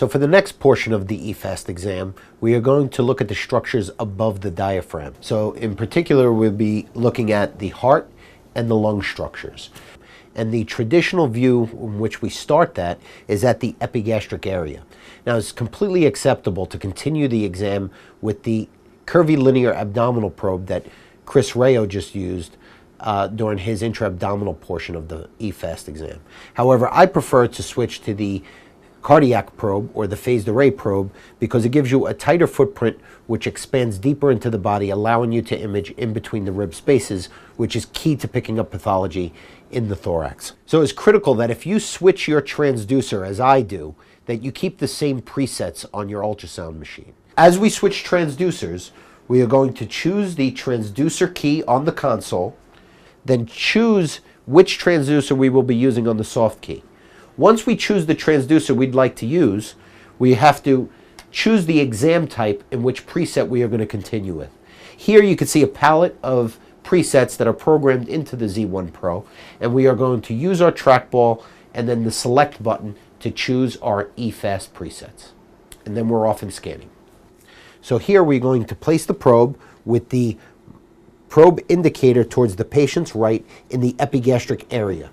So for the next portion of the eFAST exam, we are going to look at the structures above the diaphragm. So in particular, we'll be looking at the heart and the lung structures. And the traditional view in which we start that is at the epigastric area. Now, it's completely acceptable to continue the exam with the curvilinear abdominal probe that Chris Rayo just used during his intra-abdominal portion of the eFAST exam. However, I prefer to switch to the cardiac probe or the phased array probe because it gives you a tighter footprint which expands deeper into the body, allowing you to image in between the rib spaces, which is key to picking up pathology in the thorax. So it's critical that if you switch your transducer, as I do, that you keep the same presets on your ultrasound machine. As we switch transducers, we are going to choose the transducer key on the console, then choose which transducer we will be using on the soft key. Once we choose the transducer we'd like to use, we have to choose the exam type in which preset we are going to continue with. Here you can see a palette of presets that are programmed into the Z.one Pro, and we are going to use our trackball and then the select button to choose our eFAST presets. And then we're off and scanning. So here we're going to place the probe with the probe indicator towards the patient's right in the epigastric area.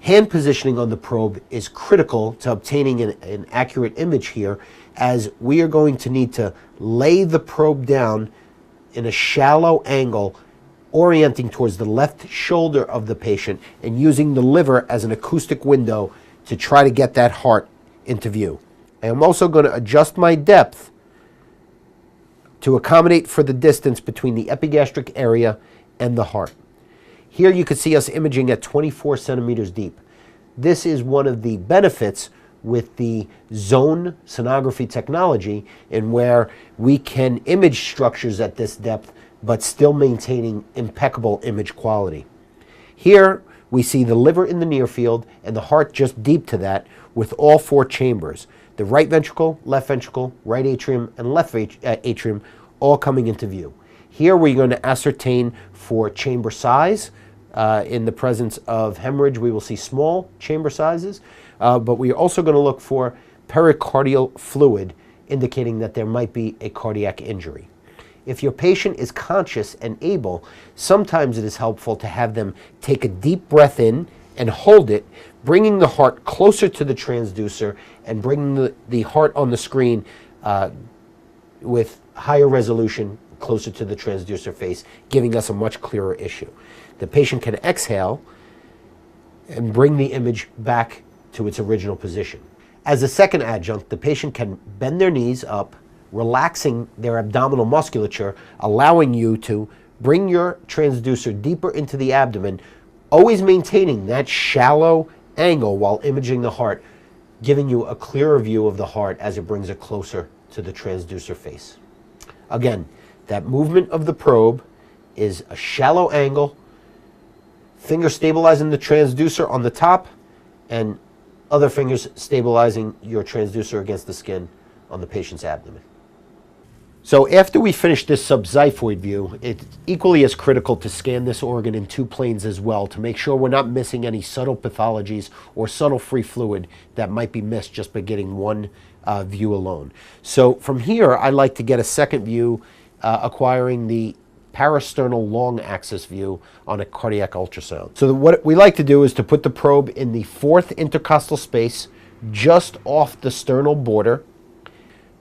Hand positioning on the probe is critical to obtaining an accurate image here, as we are going to need to lay the probe down in a shallow angle, orienting towards the left shoulder of the patient and using the liver as an acoustic window to try to get that heart into view. I am also going to adjust my depth to accommodate for the distance between the epigastric area and the heart. Here you can see us imaging at 24 centimeters deep. This is one of the benefits with the zone sonography technology, in where we can image structures at this depth but still maintaining impeccable image quality. Here we see the liver in the near field and the heart just deep to that, with all four chambers. The right ventricle, left ventricle, right atrium, and left atrium all coming into view. Here we're going to ascertain for chamber size. In the presence of hemorrhage, we will see small chamber sizes, but we are also going to look for pericardial fluid, indicating that there might be a cardiac injury. If your patient is conscious and able, sometimes it is helpful to have them take a deep breath in and hold it, bringing the heart closer to the transducer and bringing the heart on the screen with higher resolution closer to the transducer face, giving us a much clearer issue. The patient can exhale and bring the image back to its original position. As a second adjunct, the patient can bend their knees up, relaxing their abdominal musculature, allowing you to bring your transducer deeper into the abdomen, always maintaining that shallow angle while imaging the heart, giving you a clearer view of the heart as it brings it closer to the transducer face. Again, that movement of the probe is a shallow angle, finger stabilizing the transducer on the top, and other fingers stabilizing your transducer against the skin on the patient's abdomen. So after we finish this subxiphoid view, it's equally as critical to scan this organ in two planes as well, to make sure we're not missing any subtle pathologies or subtle free fluid that might be missed just by getting one view alone. So from here, I like to get a second view, acquiring the parasternal long axis view on a cardiac ultrasound. So what we like to do is to put the probe in the fourth intercostal space, just off the sternal border.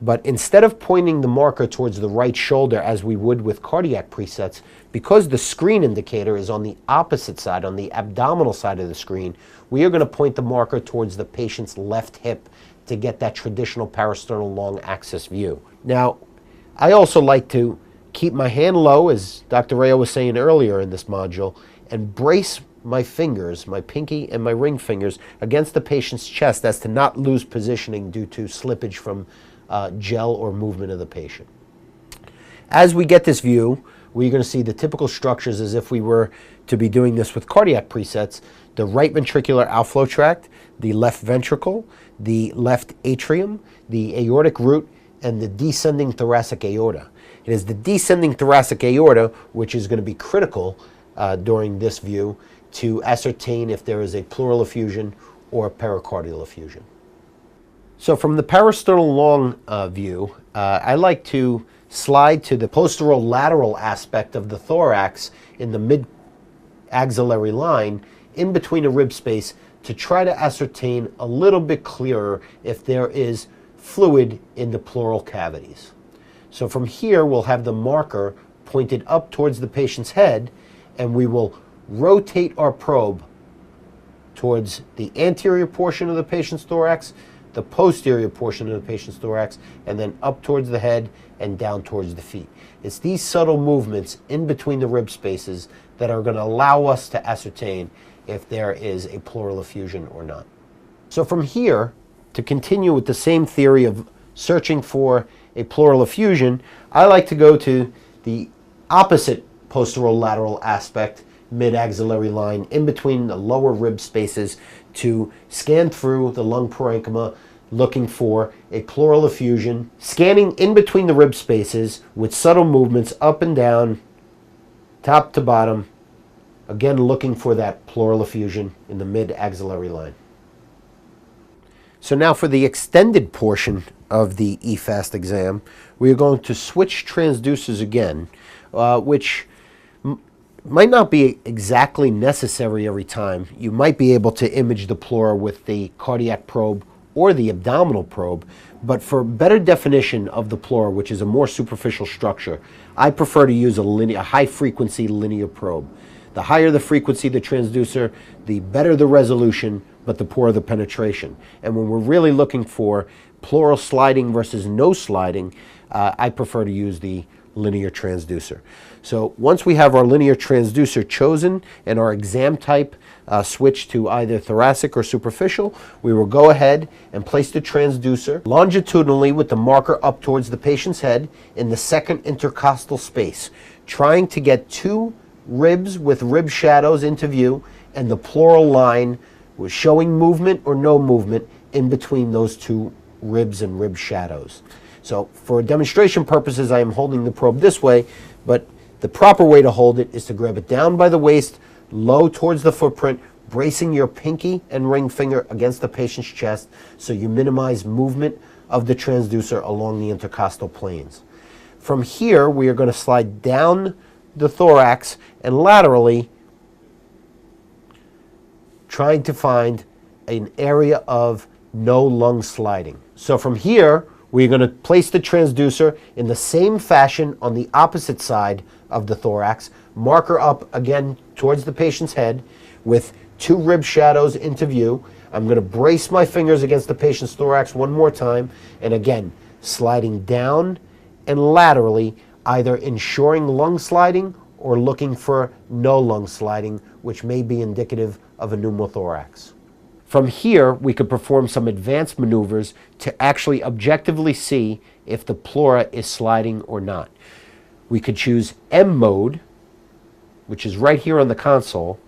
But instead of pointing the marker towards the right shoulder as we would with cardiac presets, because the screen indicator is on the opposite side, on the abdominal side of the screen, we are going to point the marker towards the patient's left hip to get that traditional parasternal long axis view. Now, I also like to keep my hand low, as Dr. Rayo was saying earlier in this module, and brace my fingers, my pinky and my ring fingers, against the patient's chest as to not lose positioning due to slippage from gel or movement of the patient. As we get this view, we're going to see the typical structures as if we were to be doing this with cardiac presets: the right ventricular outflow tract, the left ventricle, the left atrium, the aortic root, and the descending thoracic aorta. It is the descending thoracic aorta which is going to be critical during this view to ascertain if there is a pleural effusion or a pericardial effusion. So from the parasternal long view, I like to slide to the posterolateral aspect of the thorax in the mid-axillary line in between a rib space to try to ascertain a little bit clearer if there is fluid in the pleural cavities. So from here, we'll have the marker pointed up towards the patient's head, and we will rotate our probe towards the anterior portion of the patient's thorax, the posterior portion of the patient's thorax, and then up towards the head and down towards the feet. It's these subtle movements in between the rib spaces that are going to allow us to ascertain if there is a pleural effusion or not. So from here, to continue with the same theory of searching for a pleural effusion, I like to go to the opposite posterolateral aspect, mid-axillary line, in between the lower rib spaces to scan through the lung parenchyma looking for a pleural effusion, scanning in between the rib spaces with subtle movements up and down, top to bottom, again looking for that pleural effusion in the mid-axillary line. So now for the extended portion of the eFAST exam, we are going to switch transducers again, which might not be exactly necessary every time. You might be able to image the pleura with the cardiac probe or the abdominal probe, but for better definition of the pleura, which is a more superficial structure, I prefer to use a high-frequency linear probe. The higher the frequency of the transducer, the better the resolution, but the poorer the penetration. And when we're really looking for pleural sliding versus no sliding, I prefer to use the linear transducer. So once we have our linear transducer chosen and our exam type switched to either thoracic or superficial, we will go ahead and place the transducer longitudinally with the marker up towards the patient's head in the second intercostal space, trying to get two ribs with rib shadows into view and the pleural line was showing movement or no movement in between those two ribs and rib shadows. So for demonstration purposes, I am holding the probe this way, but the proper way to hold it is to grab it down by the waist, low towards the footprint, bracing your pinky and ring finger against the patient's chest so you minimize movement of the transducer along the intercostal planes. From here, we are going to slide down the thorax and laterally trying to find an area of no lung sliding. So from here, we're going to place the transducer in the same fashion on the opposite side of the thorax, marker up again towards the patient's head with two rib shadows into view. I'm going to brace my fingers against the patient's thorax one more time, and again, sliding down and laterally, either ensuring lung sliding or looking for no lung sliding, which may be indicative of a pneumothorax. From here, we could perform some advanced maneuvers to actually objectively see if the pleura is sliding or not. We could choose M mode, which is right here on the console.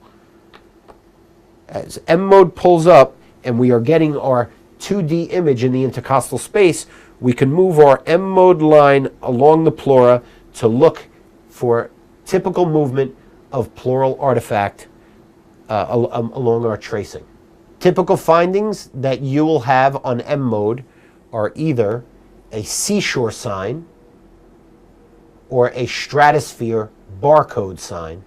As M mode pulls up and we are getting our 2D image in the intercostal space, we can move our M mode line along the pleura to look for typical movement of pleural artifact along our tracing. Typical findings that you will have on M mode are either a seashore sign or a stratosphere barcode sign,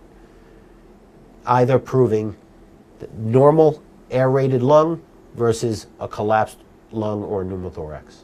either proving normal aerated lung versus a collapsed lung or pneumothorax.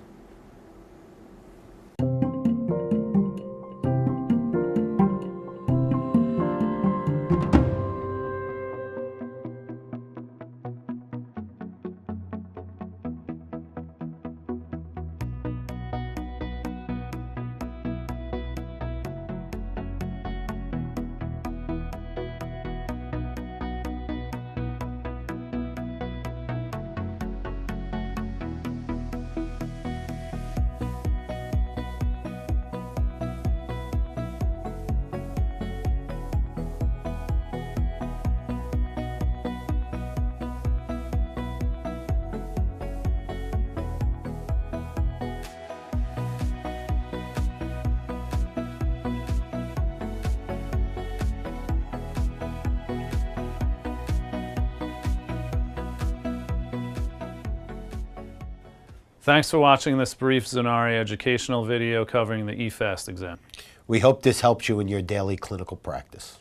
Thanks for watching this brief Zonari educational video covering the eFAST exam. We hope this helps you in your daily clinical practice.